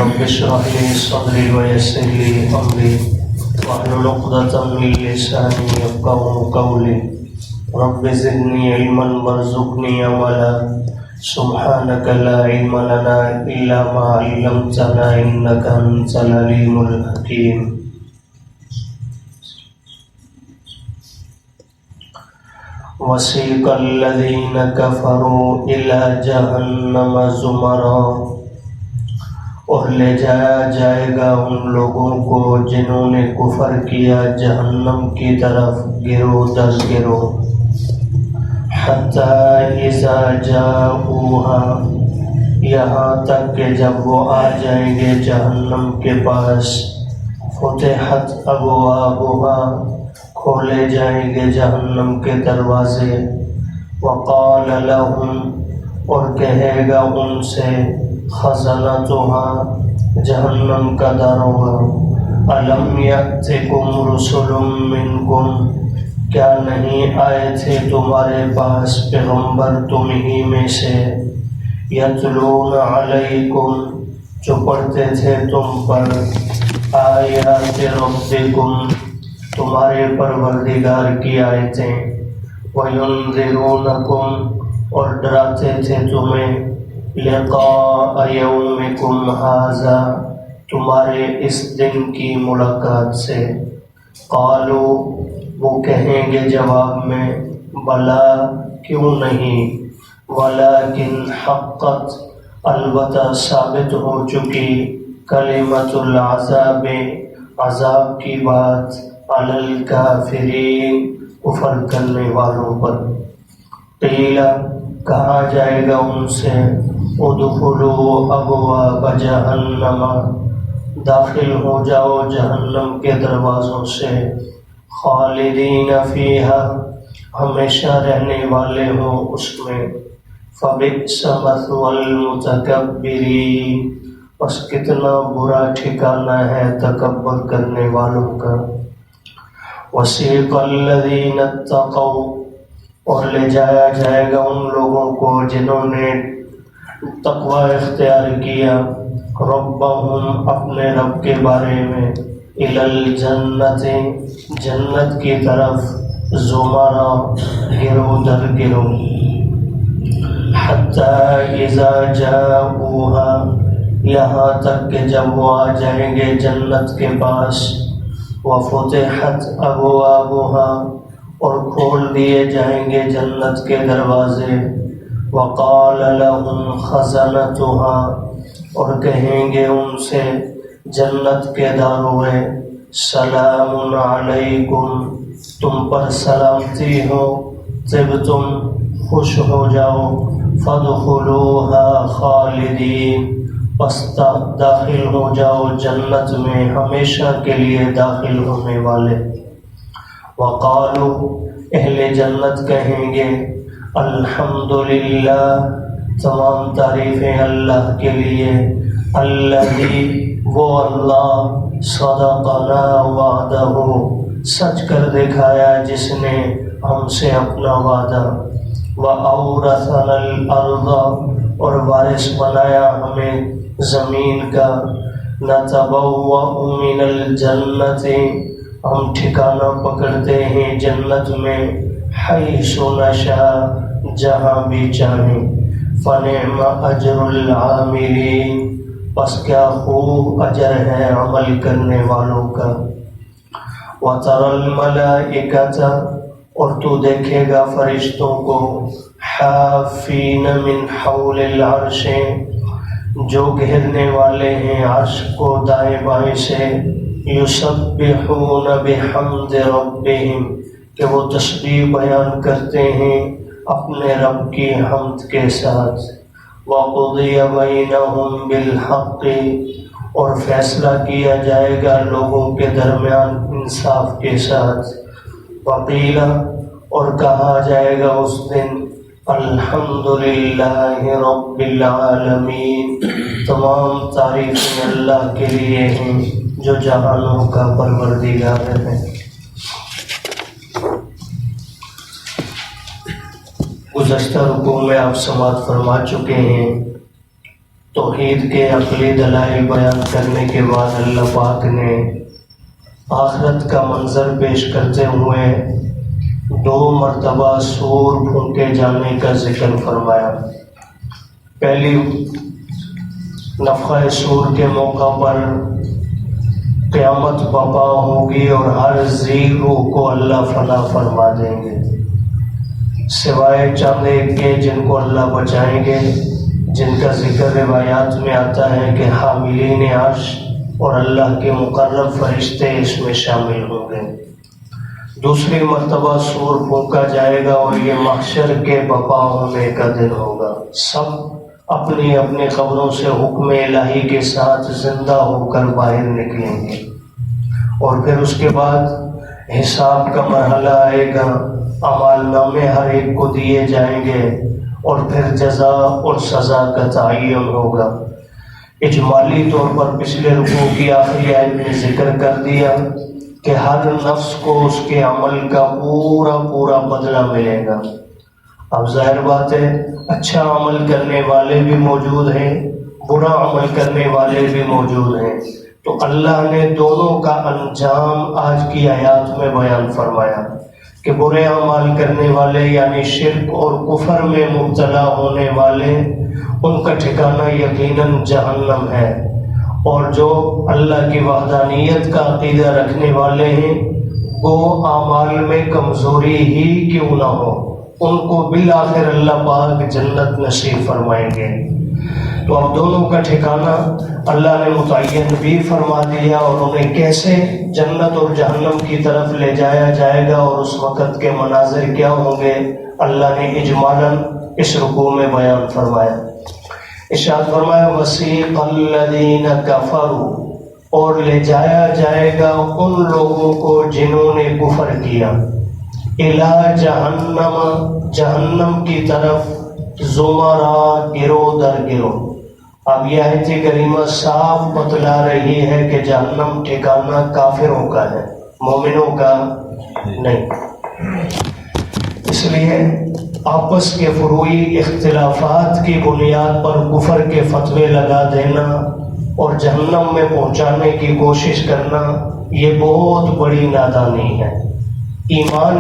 رب اشرح لي صدري ويسر لي امري واحلل عقدة من لساني يفقهوا قولي رب زدني علما وارزقني عملا سبحانك لا علم لنا الا ما علمتنا انك انت العليم الحكيم. وسيق الذين كفروا إلى جہنم زمرا، اور لے جایا جائے گا ان لوگوں کو جنہوں نے کفر کیا جہنم کی طرف گروہ در گروہ. حتی اذا جاؤوها، یہاں تک کہ جب وہ آ جائیں گے جہنم کے پاس. فتحت ابوابها، کھولے جائیں گے جہنم کے دروازے. وقال لهم، اور کہے گا ان سے خزنتها، جہنم کا داروغہ، الم یأتکم رسل منکم، کیا نہیں آئے تھے تمہارے پاس پیغمبر تم ہی میں سے. یتلون علیکم، جو پڑھتے تھے تم پر آیات ربکم، تمہارے پروردگار کی آیتیں. وَيُنذِرُونَكُمْ، اور ڈراتے تھے تمہیں لقاء یومکم ھذا، تمہارے اس دن کی ملاقات سے. قالوا، وہ کہیں گے جواب میں بلا، کیوں نہیں. ولیکن حقت، البتہ ثابت ہو چکی کلمۃ العذاب، عذاب کی بات علی الکافرین، کفر کرنے والوں پر. قیل، کہا جائے گا ان سے ادخلوا ابواب جہنم، داخل ہو جاؤ جہنم کے دروازوں سے. خالدین فیہا، ہمیشہ رہنے والے ہوں اس میں. فبئس مثوی المتکبرین، بس کتنا برا ٹھکانہ ہے تکبر کرنے والوں کا. وسیق الذین اتقوا، اور لے جایا جائے گا ان لوگوں کو جنہوں نے تقوی اختیار کیا ربہم، اپنے رب کے بارے میں. الی الجنت، جنت کی طرف. زمرا، گروہ در گروہ. حتی اذا جاؤوها، یہاں تک کہ جب وہ آ جائیں گے جنت کے پاس. وفتحت ابوابها، اور کھول دیے جائیں گے جنت کے دروازے. وقال لهم خزنتها، اور کہیں گے ان سے جنت کے داروغے سلام علیکم، تم پر سلامتی ہو. طبتم، خوش ہو جاؤ. فادخلوها خالدین، پس داخل ہو جاؤ جنت میں ہمیشہ کے لیے داخل ہونے والے. وقالوا، اہل جنت کہیں گے الحمدللہ، تمام تعریفیں اللہ کے لیے. الذی، وہ اللہ، صدقنا وعدہ، سچ کر دکھایا جس نے ہم سے اپنا وعدہ. وَأَوْرَثَنَا الْأَرْضَ، اور وارث بنایا ہمیں زمین کا. نَتَبَوَّأُ مِنَ الْجَنَّةِ، ہم ٹھکانہ پکڑتے ہیں جنت میں. حیث نشاء، جہاں بھی چاہیں. فَنِعْمَ أَجْرُ الْعَامِلِينَ، پس کیا خوب اجر ہے عمل کرنے والوں کا. وَتَرَى الْمَلَائِكَةَ، اور تو دیکھے گا فرشتوں کو حافین من حول العرش، جو گھیرنے والے ہیں عرش کو دائیں بائیں سے. یسبحون بحمد ربہم، کہ وہ تسبیح بیان کرتے ہیں اپنے رب کی حمد کے ساتھ. وقضی بینہم بالحق، اور فیصلہ کیا جائے گا لوگوں کے درمیان انصاف کے ساتھ. وقیل، اور کہا جائے گا اس دن الحمدللہ رب العالمین، تمام تعریفیں اللہ کے لیے ہیں جو جہانوں کا پروردگار ہے. گزشتہ رکوع میں آپ سماعت فرما چکے ہیں توحید کے عقلی دلائل بیان کرنے کے بعد اللہ پاک نے آخرت کا منظر پیش کرتے ہوئے 2 مرتبہ سور پھونکے جانے کا ذکر فرمایا۔ پہلی نفخہ سور کے موقع پر قیامت برپا ہوگی اور ہر ذی روح کو اللہ فنا فرما دیں گے، سوائے چند ایک کے جن کو اللہ بچائیں گے، جن کا ذکر روایات میں آتا ہے کہ حاملین عرش اور اللہ کے مقرب فرشتے اس میں شامل ہوں گے۔ دوسری مرتبہ سور پھونکا جائے گا اور یہ محشر کے برپا ہونے کا دن ہوگا۔ سب اپنی اپنی قبروں سے حکم الہی کے ساتھ زندہ ہو کر باہر نکلیں گے، اور پھر اس کے بعد حساب کا مرحلہ آئے گا، اعمال نامے ہر ایک کو دیے جائیں گے، اور پھر جزا اور سزا کا تعین ہوگا۔ اجمالی طور پر پچھلے رکوع کی آخری آیت میں ذکر کر دیا کہ ہر نفس کو اس کے عمل کا پورا بدلہ ملے گا۔ اب ظاہر بات ہے اچھا عمل کرنے والے بھی موجود ہیں، برا عمل کرنے والے بھی موجود ہیں، تو اللہ نے دونوں کا انجام آج کی آیات میں بیان فرمایا کہ برے اعمال کرنے والے یعنی شرک اور کفر میں مبتلا ہونے والے، ان کا ٹھکانہ یقیناً جہنم ہے، اور جو اللہ کی وحدانیت کا عقیدہ رکھنے والے ہیں وہ اعمال میں کمزوری ہی کیوں نہ ہو، ان کو بالآخر اللہ پاک جنت نصیب فرمائیں گے۔ تو اب دونوں کا ٹھکانہ اللہ نے متعین بھی فرما دیا، اور انہیں کیسے جنت اور جہنم کی طرف لے جایا جائے گا اور اس وقت کے مناظر کیا ہوں گے، اللہ نے اجمالاً اس رکوع میں بیان فرمایا۔ ارشاد فرمایا وسیق الذین کفروا، اور لے جایا جائے گا ان لوگوں کو جنہوں نے کفر کیا، الی جہنم، جہنم کی طرف، زمرا، گروہ در گروہ۔ اب یہ آیت کریمہ صاف بتلا رہی ہے کہ جہنم ٹھکانہ کافروں کا ہے، مومنوں کا نہیں۔ اس لیے آپس کے فروعی اختلافات کی بنیاد پر کفر کے فتوے لگا دینا اور جہنم میں پہنچانے کی کوشش کرنا یہ بہت بڑی نادانی ہے۔ ایمان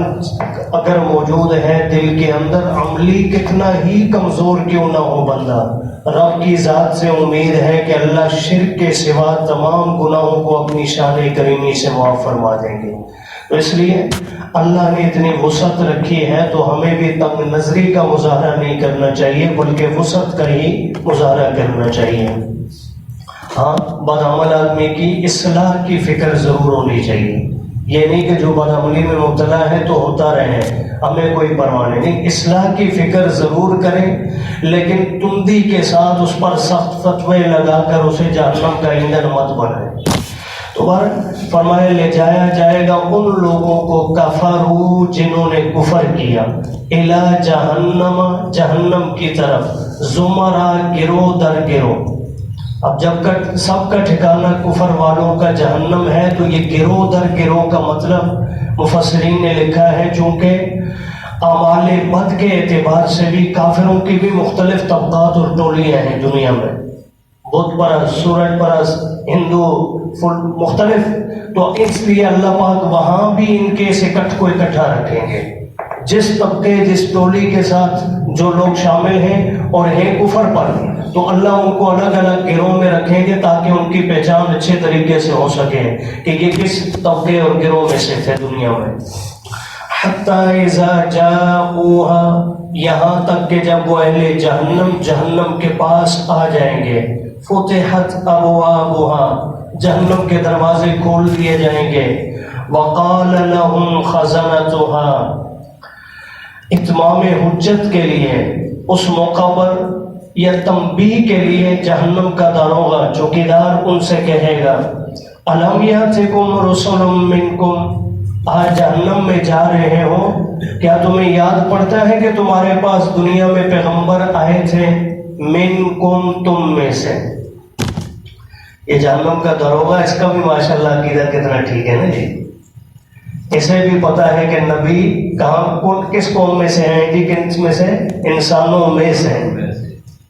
اگر موجود ہے دل کے اندر، عملی کتنا ہی کمزور کیوں نہ ہو بندہ، رب کی ذات سے امید ہے کہ اللہ شرک کے سوا تمام گناہوں کو اپنی شان کریمی سے معاف فرما دیں گے۔ تو اس لیے اللہ نے اتنی وسعت رکھی ہے تو ہمیں بھی تنگ نظری کا مظاہرہ نہیں کرنا چاہیے، بلکہ وسعت کا ہی مظاہرہ کرنا چاہیے۔ ہاں، بدعمل آدمی کی اصلاح کی فکر ضرور ہونی چاہیے، یہ نہیں کہ جو بدعملی میں مبتلا ہے تو ہوتا رہے، ہمیں کوئی پرواہ نہیں، اصلاح کی فکر ضرور کریں، لیکن تندی کے ساتھ اس پر سخت فتوے لگا کر اسے جہنم کا ایندھن مت بنائیں۔ تو فرمایا لے جایا جائے گا ان لوگوں کو کفروا، جنہوں نے کفر کیا، الی جہنم، جہنم کی طرف، زمرا، گروہ در گروہ۔ اب جب سب کا ٹھکانہ کفر والوں کا جہنم ہے تو یہ گروہ در گروہ کا مطلب مفسرین نے لکھا ہے چونکہ اعمال بد کے اعتبار سے بھی کافروں کی بھی مختلف طبقات اور ٹولیاں ہیں دنیا میں، بت پرست، سورج پرست، ہندو، مختلف، تو اس لیے اللہ پاک وہاں بھی ان کے اس اکٹھ کو اکٹھا رکھیں گے، جس طبقے جس ٹولی کے ساتھ جو لوگ شامل ہیں اور ہیں کفر پر، تو اللہ ان کو الگ الگ گروہ میں رکھیں گے تاکہ ان کی پہچان اچھے طریقے سے ہو سکے کہ یہ کس طبقے اور گروہ میں سے تھے دنیا میں۔ حتی اذا جاؤوها، یہاں تک کہ جب وہ اہل جہنم جہنم کے پاس آ جائیں گے، فتحت ابوابها، جہنم کے دروازے کھول دیے جائیں گے، وقال لهم خزنتها، اتمام حجت کے لیے اس موقع پر یا تنبیہ کے لیے جہنم کا داروغہ چوکیدار ان سے کہے گا الم یاتکم رسل منکم، آج جہنم میں جا رہے ہو، کیا تمہیں یاد پڑتا ہے کہ تمہارے پاس دنیا میں پیغمبر آئے تھے، منکم، تم میں سے۔ یہ جہنم کا داروغہ، اس کا بھی ماشاءاللہ عقیدہ کتنا ٹھیک ہے نا جی، اسے بھی پتا ہے کہ نبی کہاں کس قوم میں سے ہیں جی، کس میں سے، انسانوں میں سے،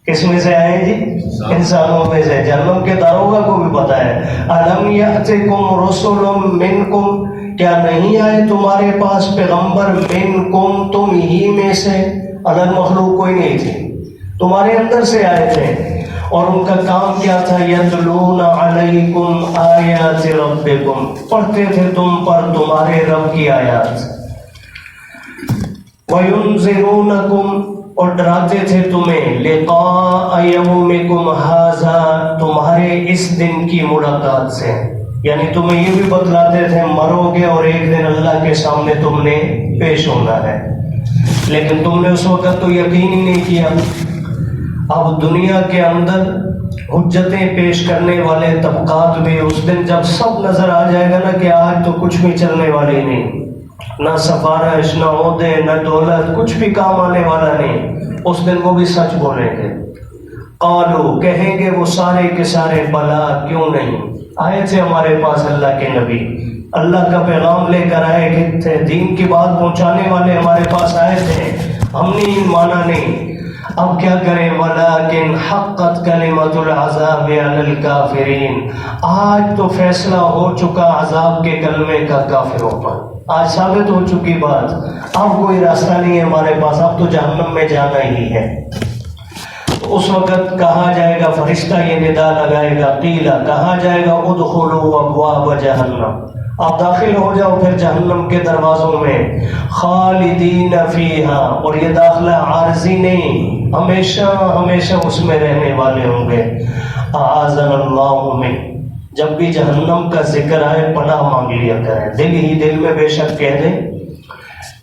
کس میں سے آئے جی، انسانوں میں سے، جہنم کے داروغہ کو بھی پتا ہے۔ الم یأتکم رسل منکم، کیا نہیں آئے تمہارے پاس پیغمبر منکم، تم ہی میں سے، الگ مخلوق کوئی نہیں تھی، تمہارے اندر سے آئے تھے، اور ان کا کام کیا تھا؟ یتلون علیکم آیات ربکم، پڑھتے تھے تم پر تمہارے رب کی آیات، وینذرونکم، اور ڈراتے تھے تمہیں، لقاء یومکم ھذا، تمہارے اس دن کی ملاقات سے، یعنی تمہیں یہ بھی بتلاتے تھے مرو گے اور ایک دن اللہ کے سامنے تم نے پیش ہونا ہے، لیکن تم نے اس وقت تو یقین ہی نہیں کیا۔ اب دنیا کے اندر حجتیں پیش کرنے والے طبقات بھی اس دن جب سب نظر آ جائے گا نا کہ آج تو کچھ بھی چلنے والی نہیں، نہ سفارش، نہ عہدے، نہ دولت، کچھ بھی کام آنے والا نہیں، اس دن وہ بھی سچ بولیں گے۔ قالو، کہیں گے وہ سارے کے سارے، بلا، کیوں نہیں، آئے تھے ہمارے پاس اللہ کے نبی، اللہ کا پیغام لے کر آئے تھے، دین کی بات پہنچانے والے ہمارے پاس آئے تھے، ہم نے مانا نہیں، اب کیا کریں؟ ولیکن حقت کلمۃ العذاب علی الکافرین، آج تو فیصلہ ہو چکا عذاب کے کلمے کا کافروں پر، آج ثابت ہو چکی بات، اب کوئی راستہ نہیں ہے ہمارے پاس، اب تو جہنم میں جانا ہی ہے۔ اس وقت کہا جائے گا، فرشتہ یہ ندا لگائے گا، قیلا، کہا جائے گا ادخلوا ابواب جہنم، آپ داخل ہو جاؤ پھر جہنم کے دروازوں میں، خالدین فیہا، اور یہ داخلہ عارضی نہیں، ہمیشہ ہمیشہ اس میں رہنے والے ہوں گے۔ اعاذنا اللہ من، جب بھی جہنم کا ذکر آئے پناہ مانگ لیا کریں، دل ہی دل میں بے شک کہہ دیں،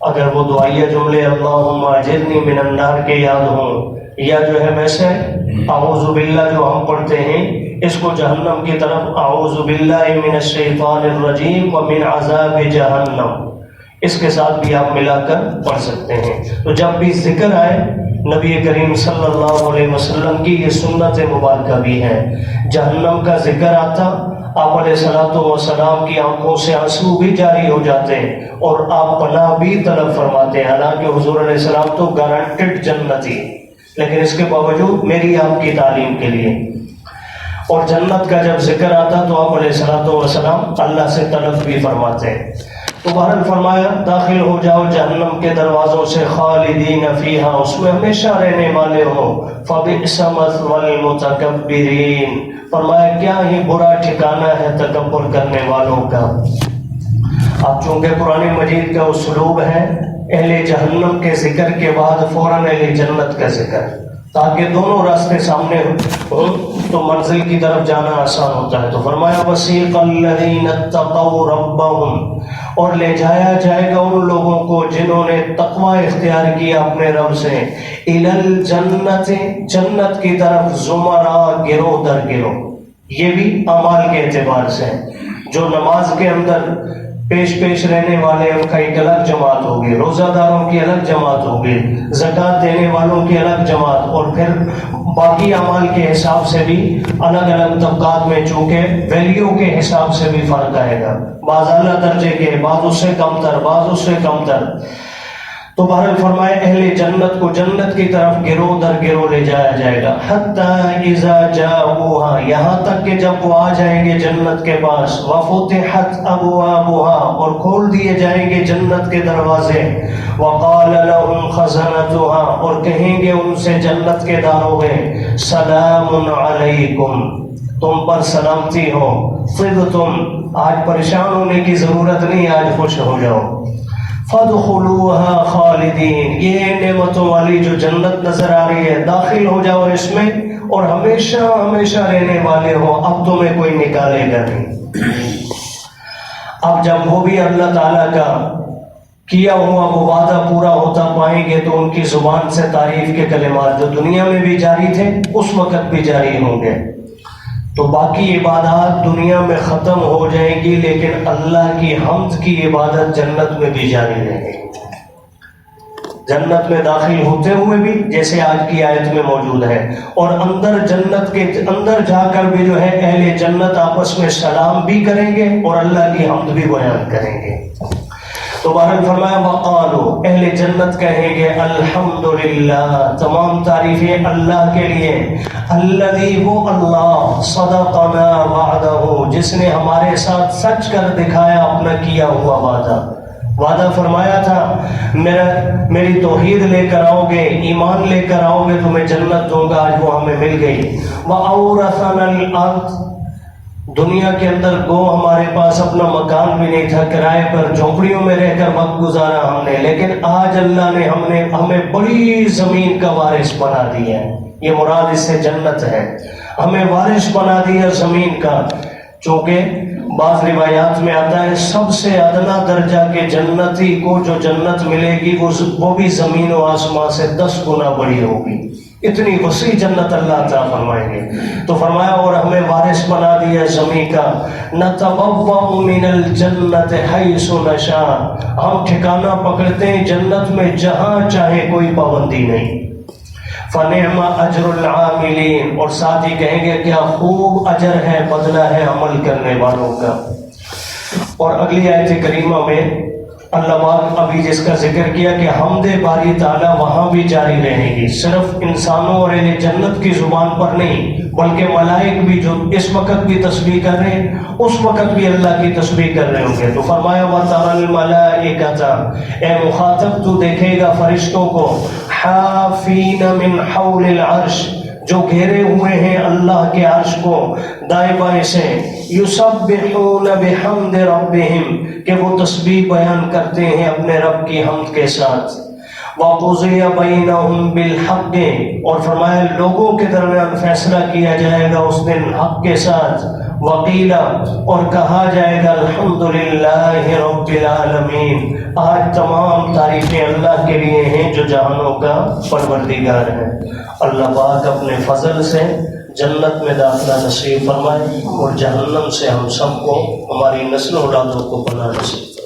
اگر وہ دعائیہ جملے اللہم اجرنی من النار کے یاد ہوں، یا جو ہے ویسے اعوذ باللہ جو ہم پڑھتے ہیں، اس کو جہنم کی طرف اعوذ باللہ من الشیطان الرجیم ومن عذاب جہنم، اس کے ساتھ بھی آپ ملا کر پڑھ سکتے ہیں۔ تو جب بھی ذکر آئے نبی کریم صلی اللہ علیہ وسلم کی یہ سنت مبارکہ بھی ہے، جہنم کا ذکر آتا، آپ علیہ الصلوۃ والسلام کی آنکھوں سے آنسو بھی جاری ہو جاتے ہیں اور آپ پناہ بھی طلب فرماتے ہیں، حالانکہ حضور علیہ السلام تو گارنٹیڈ جنتی، لیکن اس کے باوجود میری آپ کی تعلیم کے لیے، اور جنت کا جب ذکر آتا تو آپ علیہ الصلوۃ والسلام اللہ سے طلب بھی فرماتے ہیں۔ تو بہرحال فرمایا داخل ہو جاؤ جہنم کے دروازوں سے، خالدین فیہا، اس میں ہمیشہ رہنے والے ہو، فبئس مثوی المتکبرین، فرمایا کیا ہی برا ٹھکانہ ہے تکبر کرنے والوں کا۔ اب چونکہ قرآن مجید کا اسلوب ہے اہل جہنم کے ذکر کے بعد فوراً اہل جنت کا ذکر، تاکہ دونوں راستے سامنے ہوں تو منزل کی طرف جانا آسان ہوتا ہے۔ تو فرمایا وسیق الذین اتقوا ربهم، اور لے جایا جائے گا ان لوگوں کو جنہوں نے تقوی اختیار کیا اپنے رب سے، الی الجنت، جنت کی طرف، زمرا، گروہ در گروہ، یہ بھی اعمال کے اعتبار سے، جو نماز کے اندر پیش رہنے والے ان کا ایک الگ جماعت ہوگی، روزہ داروں کی الگ جماعت ہوگی، زکوٰۃ دینے والوں کی الگ جماعت، اور پھر باقی اعمال کے حساب سے بھی الگ الگ طبقات میں، چونکہ ویلیو کے حساب سے بھی فرق آئے گا، بعض اعلیٰ درجے کے، بعض اس سے کم تر، بعض اس سے کم تر۔ تو بہرحال فرمائے اہل جنت کو جنت کی طرف گروہ در گروہ لے جایا جائے گا، حتی اذا جاؤوہا، یہاں تک کہ جب وہ آ جائیں گے جنت کے پاس، وفتحت ابوابہا، اور کھول دیے جائیں گے جنت کے دروازے، وقال لهم خزنتہا، اور کہیں گے ان سے جنت کے داروغے، سلام علیکم، تم پر سلامتی ہو، طبتم، آج پریشان ہونے کی ضرورت نہیں، آج خوش ہو جاؤ، فادخلوها خالدین، یہ نعمتوں والی جو جنت نظر آ رہی ہے، داخل ہو جاؤ اس میں اور ہمیشہ ہمیشہ رہنے والے ہو، اب تمہیں کوئی نکالے گا نہیں۔ اب جب وہ بھی اللہ تعالیٰ کا کیا ہوا وہ وعدہ پورا ہوتا پائیں گے تو ان کی زبان سے تعریف کے کلمات جو دنیا میں بھی جاری تھے اس وقت بھی جاری ہوں گے، تو باقی عبادات دنیا میں ختم ہو جائیں گی، لیکن اللہ کی حمد کی عبادت جنت میں بھی جاری رہے گی، جنت میں داخل ہوتے ہوئے بھی، جیسے آج کی آیت میں موجود ہے، اور اندر جنت کے اندر جا کر بھی جو ہے اہل جنت آپس میں سلام بھی کریں گے اور اللہ کی حمد بھی بیان کریں گے۔ تو تو بہرحال فرمایا وقالو، اہل جنت کہیں گے الحمدللہ، تمام تعریفیں اللہ کے لیے، الذی وہ اللہ صدقنا وعدہ، جس نے ہمارے ساتھ سچ کر دکھایا اپنا کیا ہوا وعدہ فرمایا تھا میری توحید لے کر آؤ گے، ایمان لے کر آؤ گے تمہیں جنت دوں گا، آج وہ ہمیں مل گئی۔ وَأَوْرَثَنَا الْأَرْضَ، دنیا کے اندر گو ہمارے پاس اپنا مکان بھی نہیں تھا، کرائے پر جھونپڑیوں میں رہ کر وقت گزارا ہم نے، لیکن آج اللہ نے ہمیں بڑی زمین کا وارث بنا دیا ہے، یہ مراد اس سے جنت ہے، ہمیں وارث بنا دیا زمین کا۔ چونکہ بعض روایات میں آتا ہے سب سے ادنا درجہ کے جنتی کو جو جنت ملے گی وہ بھی زمین و آسمان سے 10 گنا بڑی ہوگی، اتنی وسیع جنت اللہ عطا فرمائیں گے۔ تو فرمایا اور ہمیں وارث بنا دیا زمین کا، نتبوأ من الجنت حیث نشاء، ہم ٹھکانہ پکڑتے ہیں جنت میں جہاں چاہے، کوئی پابندی نہیں۔ فنعم اجر العاملین، اور ساتھ ہی کہیں گے کیا خوب اجر ہے، بدلہ ہے عمل کرنے والوں کا۔ اور اگلی آیت کریمہ میں اللہ پاک ابھی جس کا ذکر کیا کہ حمد باری تعالیٰ وہاں بھی جاری رہے گی، صرف انسانوں اور اہل جنت کی زبان پر نہیں بلکہ ملائک بھی جو اس وقت بھی تسبیح کر رہے ہیں اس وقت بھی اللہ کی تسبیح کر رہے ہوں گے۔ تو فرمایا وَتَرَى الْمَلَائِكَةَ، اے مخاطب تو دیکھے گا فرشتوں کو، حافین من حول العرش، جو گھیرے ہوئے ہیں اللہ کے عرش کو دائیں بائیں سے، یسبحون بحمد ربہم، کہ وہ تسبیح بیان کرتے ہیں اپنے رب کی حمد کے ساتھ، وَقُضِيَ بَيْنَهُمْ بِالْحَقِّ، اور فرمایا لوگوں کے درمیان فیصلہ کیا جائے گا اس دن حق کے ساتھ، وَقِيلَ، اور کہا جائے گا الحمدللہ رب العالمین، آج تمام تعریفیں اللہ کے لیے ہیں جو جہانوں کا پروردگار ہے۔ اللہ پاک اپنے فضل سے جنت میں داخلہ نصیب فرمائے اور جہنم سے ہم سب کو، ہماری نسل اولادوں کو پناہ نصیب۔